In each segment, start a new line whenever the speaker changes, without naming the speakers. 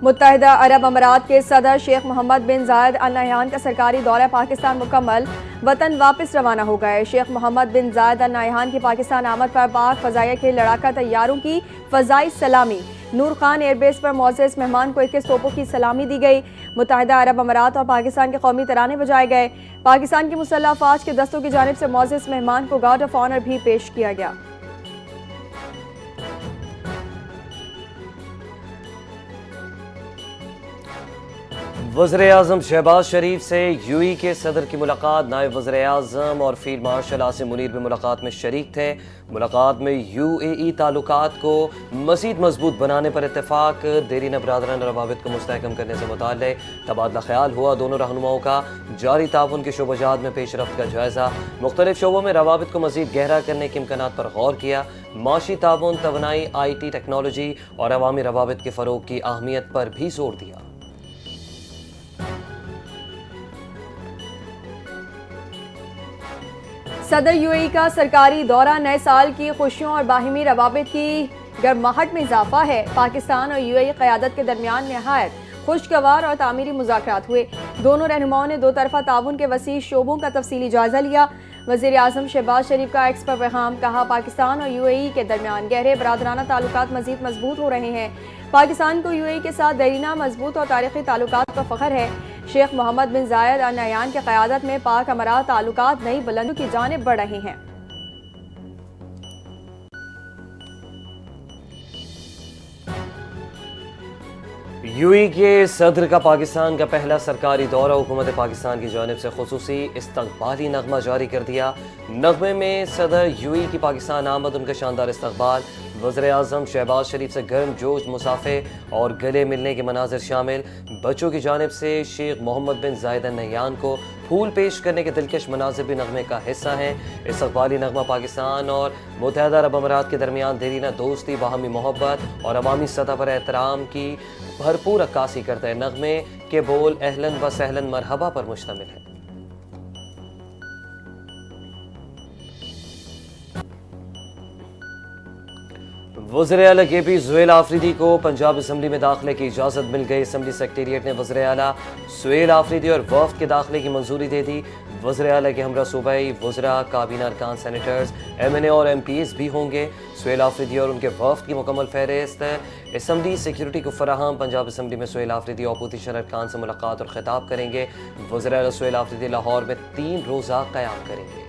متحدہ عرب امارات کے صدر شیخ محمد بن زائد ال نہیان کا سرکاری دورہ پاکستان مکمل، وطن واپس روانہ ہو گئے۔ شیخ محمد بن زائد ال نہیان کی پاکستان آمد پر پاک فضائیہ کے لڑاکا طیاروں کی فضائی سلامی، نور خان ایئر بیس پر معزز مہمان کو 21 توپوں کی سلامی دی گئی۔ متحدہ عرب امارات اور پاکستان کے قومی ترانے بجائے گئے۔ پاکستان کی مسلح افواج کے دستوں کی جانب سے معزز مہمان کو گارڈ آف آنر بھی پیش کیا گیا۔
وزیراعظم شہباز شریف سے یو ای کے صدر کی ملاقات، نائب وزیر اعظم اور فیلڈ مارشل عاصم منیر بھی ملاقات میں شریک تھے۔ ملاقات میں یو اے ای تعلقات کو مزید مضبوط بنانے پر اتفاق، دیرینہ برادرانہ روابط کو مستحکم کرنے سے متعلق تبادلہ خیال ہوا۔ دونوں رہنماؤں کا جاری تعاون کے شعبہ جات میں پیش رفت کا جائزہ، مختلف شعبوں میں روابط کو مزید گہرا کرنے کے امکانات پر غور کیا۔ معاشی تعاون، توانائی، آئی ٹی ٹیکنالوجی اور عوامی روابط کے فروغ کی اہمیت پر بھی زور دیا۔
صدر یو اے ای کا سرکاری دورہ نئے سال کی خوشیوں اور باہمی روابط کی گرماہٹ میں اضافہ ہے۔ پاکستان اور یو اے ای قیادت کے درمیان نہایت خوشگوار اور تعمیری مذاکرات ہوئے۔ دونوں رہنماؤں نے دو طرفہ تعاون کے وسیع شعبوں کا تفصیلی جائزہ لیا۔ وزیر اعظم شہباز شریف کا ایکس پر پیغام، کہا پاکستان اور یو اے ای کے درمیان گہرے برادرانہ تعلقات مزید مضبوط ہو رہے ہیں۔ پاکستان کو یو اے ای کے ساتھ دیرینہ مضبوط اور تاریخی تعلقات پر فخر ہے۔ شیخ محمد بن زائد ال نہیان کی قیادت میں پاک امارات تعلقات نئی بلندیوں کی جانب بڑھ رہے ہیں۔
یو ای کے صدر کا پاکستان کا پہلا سرکاری دورہ، حکومت پاکستان کی جانب سے خصوصی استقبالی نغمہ جاری کر دیا۔ نغمے میں صدر یو ای کی پاکستان آمد، ان کا شاندار استقبال، وزیر اعظم شہباز شریف سے گرم جوش مصافحے اور گلے ملنے کے مناظر شامل۔ بچوں کی جانب سے شیخ محمد بن زائد ال نہیان کو پھول پیش کرنے کے دلکش مناظر بھی نغمے کا حصہ ہیں۔ استقبالی نغمہ پاکستان اور متحدہ عرب امارات کے درمیان دیرینہ دوستی، باہمی محبت اور عوامی سطح پر احترام کی بھرپور عکاسی کرتا ہے۔ نغمے کے بول اہلاً و سہلاً مرحبا پر مشتمل ہے۔ وزیر اعلیٰ کے پی سہیل آفریدی کو پنجاب اسمبلی میں داخلے کی اجازت مل گئی۔ اسمبلی سیکریٹریٹ نے وزیر اعلیٰ سہیل آفریدی اور وفد کے داخلے کی منظوری دے دی۔ وزیر اعلیٰ کے ہمراہ صوبائی وزراء، کابینہ ارکان، سینیٹرز، ایم این اے اور ایم پی ایز بھی ہوں گے۔ سہیل آفریدی اور ان کے وفد کی مکمل فہرست اسمبلی سیکیورٹی کو فراہم۔ پنجاب اسمبلی میں سہیل آفریدی اپوزیشن ارکان سے ملاقات اور خطاب کریں گے۔ وزیر اعلیٰ سہیل آفریدی لاہور میں 3 روزہ قیام کریں گے۔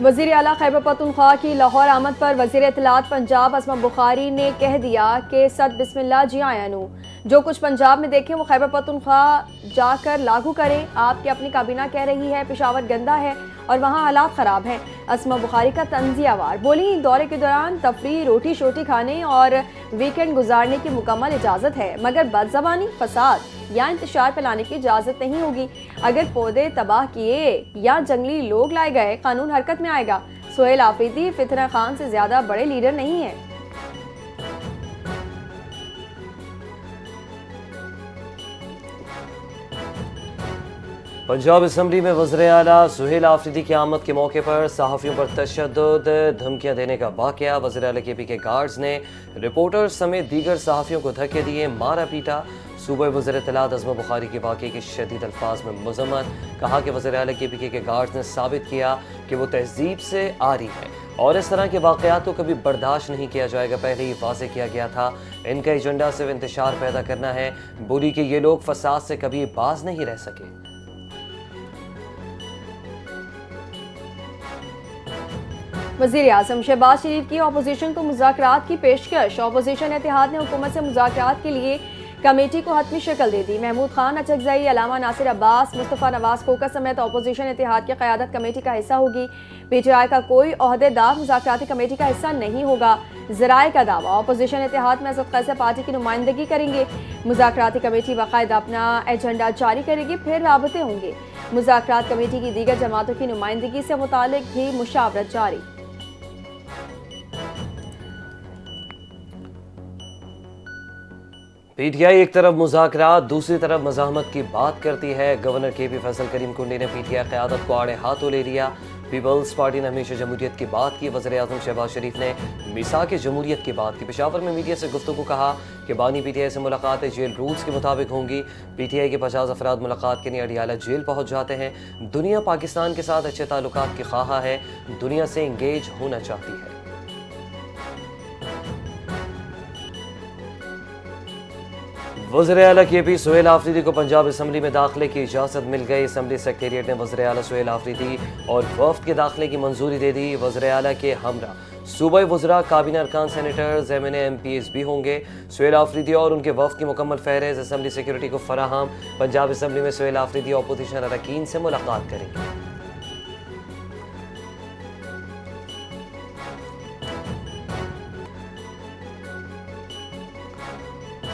وزیر اعلیٰ خیبر پختونخوا کی لاہور آمد پر وزیر اطلاعات پنجاب اسما بخاری نے کہہ دیا کہ صد بسم اللہ جی آیا نو، جو کچھ پنجاب میں دیکھیں وہ خیبر پختونخوا جا کر لاگو کریں۔ آپ کی اپنی کابینہ کہہ رہی ہے پشاور گندہ ہے اور وہاں حالات خراب ہیں۔ اسما بخاری کا طنزیہ وار بولی، دورے کے دوران تفریح، روٹی شوٹی کھانے اور ویکینڈ گزارنے کی مکمل اجازت ہے، مگر بد زبانی، فساد یا انتشار پھیلانے کی اجازت نہیں ہوگی۔ اگر پودے تباہ کیے یا جنگلی لوگ لائے گئے قانون حرکت میں آئے گا۔ سہیل آفریدی فتنہ خان سے زیادہ بڑے لیڈر نہیں ہیں۔
پنجاب اسمبلی میں وزیر اعلیٰ سہیل آفریدی کی آمد کے موقع پر صحافیوں پر تشدد، دھمکیاں دینے کا واقعہ۔ وزیر اعلیٰ کے پی کے گارڈز نے رپورٹر سمیت دیگر صحافیوں کو دھکے دیے، مارا پیٹا۔ صوبائی وزیر اطلاعات اسما بخاری کے واقعے کی شدید الفاظ میں مذمت، کہا کہ وزیر اعلیٰ کے پی کے گارڈز نے ثابت کیا کہ وہ تہذیب سے عاری ہے اور اس طرح کے واقعات کو کبھی برداشت نہیں کیا جائے گا۔ پہلے ہی واضح کیا گیا تھا، ان کا ایجنڈا صرف انتشار پیدا کرنا ہے۔ بولی کہ یہ لوگ فساد سے کبھی باز نہیں رہ سکے۔
وزیر اعظم شہباز شریف کی اپوزیشن کو مذاکرات کی پیشکش۔ اپوزیشن اتحاد نے حکومت سے مذاکرات کے لیے کمیٹی کو حتمی شکل دے دی۔ محمود خان اچکزئی، علامہ ناصر عباس، مصطفیٰ نواز کوکا سمیت اپوزیشن اتحاد کی قیادت کمیٹی کا حصہ ہوگی۔ پی ٹی آئی کا کوئی عہدیدار مذاکراتی کمیٹی کا حصہ نہیں ہوگا۔ ذرائع کا دعویٰ، اپوزیشن اتحاد میں اسد قیصر پارٹی کی نمائندگی کریں گے۔ مذاکراتی کمیٹی باقاعدہ اپنا ایجنڈا جاری کرے گی، پھر رابطے ہوں گے۔ مذاکرات کمیٹی کی دیگر جماعتوں کی نمائندگی سے متعلق بھی مشاورت جاری۔
پی ٹی آئی ایک طرف مذاکرات، دوسری طرف مزاحمت کی بات کرتی ہے۔ گورنر کے پی فیصل کریم کنڈی نے پی ٹی آئی قیادت کو آڑے ہاتھوں لے لیا۔ پیپلز پارٹی نے ہمیشہ جمہوریت کی بات کی. وزیر اعظم شہباز شریف نے میثاق جمہوریت کی بات کی. پشاور میں میڈیا سے گفتگو. کہا کہ بانی پی ٹی آئی سے ملاقاتیں جیل رولز کے مطابق ہوں گی. پی ٹی آئی کے 50 افراد ملاقات کے لیے اڈیالہ جیل پہنچ جاتے ہیں. دنیا پاکستان کے ساتھ اچھے تعلقات کی خواہاں ہے, دنیا سے انگیج ہونا چاہتی ہے. وزیر اعلیٰ کے پی سہیل آفریدی کو پنجاب اسمبلی میں داخلے کی اجازت مل گئی. اسمبلی سیکریٹریٹ نے وزیر اعلیٰ سہیل آفریدی اور وفد کے داخلے کی منظوری دے دی. وزیر اعلیٰ کے ہمراہ صوبائی وزراء, کابینہ ارکان, سینیٹرز, ایم این اے, ایم پی ایس بھی ہوں گے. سہیل آفریدی اور ان کے وفد کی مکمل فہرست اسمبلی سیکریٹری کو فراہم. پنجاب اسمبلی میں سہیل آفریدی اپوزیشن اراکین سے ملاقات کریں گے.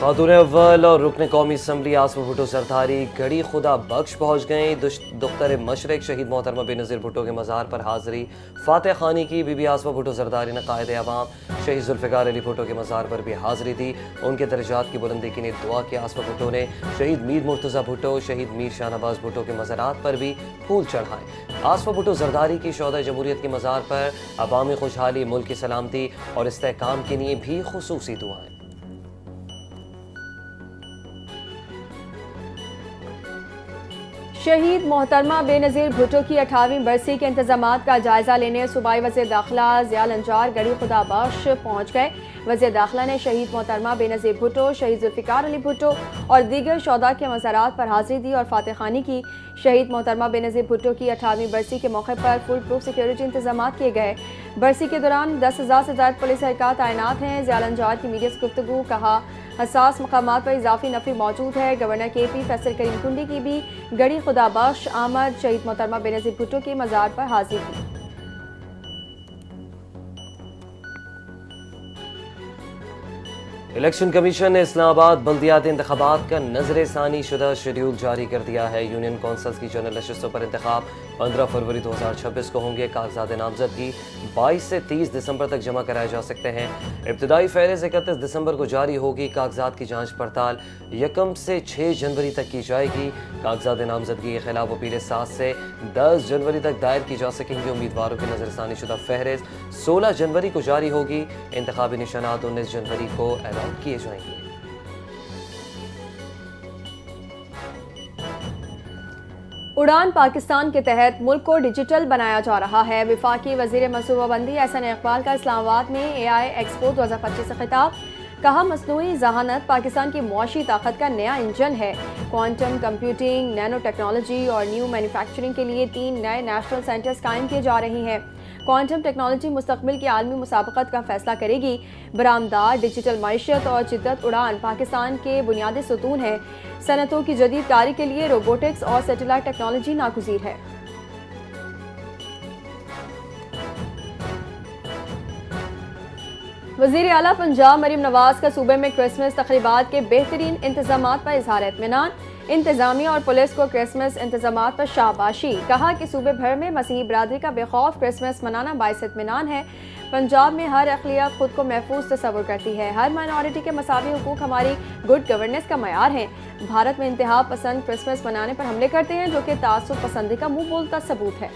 خاتون اول اور رکن قومی اسمبلی آصفہ بھٹو زرداری گڑی خدا بخش پہنچ گئیں. دختر مشرق شہید محترمہ بے نظیر بھٹو کے مزار پر حاضری فاتح خانی کی. بی بی آصفہ بھٹو زرداری نے قائد عوام شہید ذوالفقار علی بھٹو کے مزار پر بھی حاضری دی. ان کے درجات کی بلندی کے لیے دعا کی. آصفہ بھٹو نے شہید میر مرتضیٰ بھٹو, شہید میر شاہ نواز بھٹو کے مزارات پر بھی پھول چڑھائے. آصفہ بھٹو زرداری کی شہدائے جمہوریت کے مزار پر عوامی خوشحالی, ملک کی سلامتی اور استحکام کے لیے بھی خصوصی دعائیں.
شہید محترمہ بے نظیر بھٹو کی 58ویں برسی کے انتظامات کا جائزہ لینے صوبائی وزیر داخلہ ضیاء الانجار گڑی خدا بخش پہنچ گئے. وزیر داخلہ نے شہید محترمہ بے نظیر بھٹو, شہید ذوالفقار علی بھٹو اور دیگر شہداء کے مزارات پر حاضری دی اور فاتح خانی کی. شہید محترمہ بے نظیر بھٹو کی 58ویں برسی کے موقع پر فل پروف سیکیورٹی انتظامات کیے گئے. برسی کے دوران 10,000 سے زائد پولیس اہلکار تعینات ہیں. ضیاء الانجار کی میڈیا سے گفتگو. کہا حساس مقامات پر اضافی نفری موجود ہے. گورنر کے پی فیصل کریم کنڈی کی بھی گڑی خدا بخش آمد. شہید محترمہ بے نظیر بھٹو کے مزار پر حاضری کی.
الیکشن کمیشن نے اسلام آباد بلدیاتی انتخابات کا نظر ثانی شدہ شیڈیول جاری کر دیا ہے. یونین کونسلز کی جنرل نشستوں پر انتخاب 15 فروری 2026 کو ہوں گے. کاغذات نامزدگی 22 سے 30 دسمبر تک جمع کرائے جا سکتے ہیں. ابتدائی فہرست 31 دسمبر کو جاری ہوگی. کاغذات کی جانچ پڑتال 1 سے 6 جنوری تک کی جائے گی. کاغذات نامزدگی کے خلاف اپیلیں 7 سے 10 جنوری تک دائر کی جا سکیں گی. امیدواروں کی نظر ثانی شدہ فہرست 16 جنوری کو جاری ہوگی. انتخابی نشانات 19 جنوری کو اعلان کیے جائیں گے.
اڑان پاکستان کے تحت ملک کو ڈیجیٹل بنایا جا رہا ہے. وفاقی وزیر منصوبہ بندی احسن اقبال کا اسلام آباد میں اے آئی ایکسپو 2025 سے خطاب. کہا مصنوعی ذہانت پاکستان کی معاشی طاقت کا نیا انجن ہے. کوانٹم کمپیوٹنگ, نینو ٹیکنالوجی اور نیو مینوفیکچرنگ کے لیے 3 نئے نیشنل سینٹرز قائم کیے جا رہے ہیں. کوانٹم ٹیکنالوجی مستقبل کی عالمی مسابقت کا فیصلہ کرے گی. برآمدات, ڈیجیٹل معیشت اور جدت اڑان پاکستان کے بنیادی ستون ہیں. صنعتوں کی جدید کاری کے لیے روبوٹکس اور سیٹلائٹ ٹیکنالوجی ناگزیر ہے. وزیر اعلیٰ پنجاب مریم نواز کا صوبے میں کرسمس تقریبات کے بہترین انتظامات پر اظہار اطمینان. انتظامیہ اور پولیس کو کرسمس انتظامات پر شاباشی. کہا کہ صوبے بھر میں مسیحی برادری کا بے خوف کرسمس منانا باعث اطمینان ہے. پنجاب میں ہر اقلیت خود کو محفوظ تصور کرتی ہے. ہر مائنورٹی کے مساوی حقوق ہماری گڈ گورننس کا معیار ہیں. بھارت میں انتہا پسند کرسمس منانے پر حملے کرتے ہیں جو کہ تعصب پسندی کا منہ بولتا ثبوت ہے.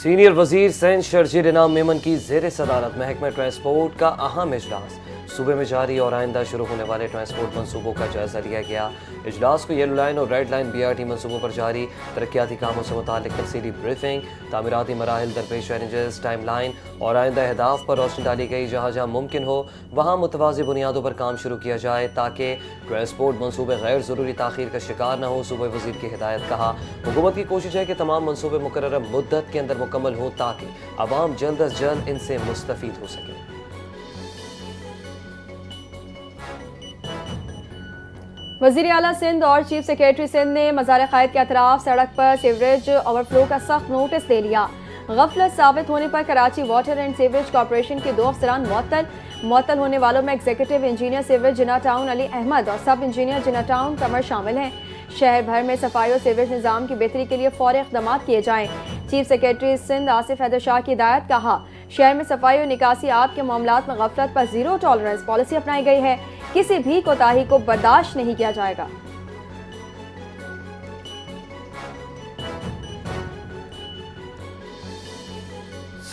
سینئر وزیر سینٹ شرجیل انعام میمن کی زیر صدارت محکمہ ٹرانسپورٹ کا اہم اجلاس. صوبے میں جاری اور آئندہ شروع ہونے والے ٹرانسپورٹ منصوبوں کا جائزہ لیا گیا. اجلاس کو یلو لائن اور ریڈ لائن BRT منصوبوں پر جاری ترقیاتی کاموں سے متعلق تفصیلی بریفنگ, تعمیراتی مراحل, درپیش چیلنجز, ٹائم لائن اور آئندہ اہداف پر روشنی ڈالی گئی. جہاں جہاں ممکن ہو وہاں متوازی بنیادوں پر کام شروع کیا جائے تاکہ ٹرانسپورٹ منصوبے غیر ضروری تاخیر کا شکار نہ ہو. صوبائی وزیر کی ہدایت. کہا حکومت کی کوشش ہے کہ تمام منصوبے مقررہ مدت کے اندر مکمل ہوں تاکہ عوام جلد از جلد ان سے مستفید ہو سکے.
وزیر اعلیٰ سندھ اور چیف سیکریٹری سندھ نے مزار قائد کے اطراف سڑک پر سیوریج اوور فلو کا سخت نوٹس دے لیا. غفلت ثابت ہونے پر Karachi water and sewerage corporation کے 2 افسران معطل ہونے والوں میں executive engineer sewerage Jinnah town Ali Ahmed اور sub engineer Jinnah town Qamar شامل ہیں. شہر بھر میں صفائی اور سیوریج نظام کی بہتری کے لیے فوری اقدامات کیے جائیں. چیف سیکریٹری سندھ آصف حیدر شاہ کی ہدایت. کہا شہر میں صفائی اور نکاسی آب کے معاملات میں غفلت پر زیرو ٹالرنس پالیسی اپنائی گئی ہے. کسی بھی کوتاہی کو برداشت نہیں کیا جائے گا.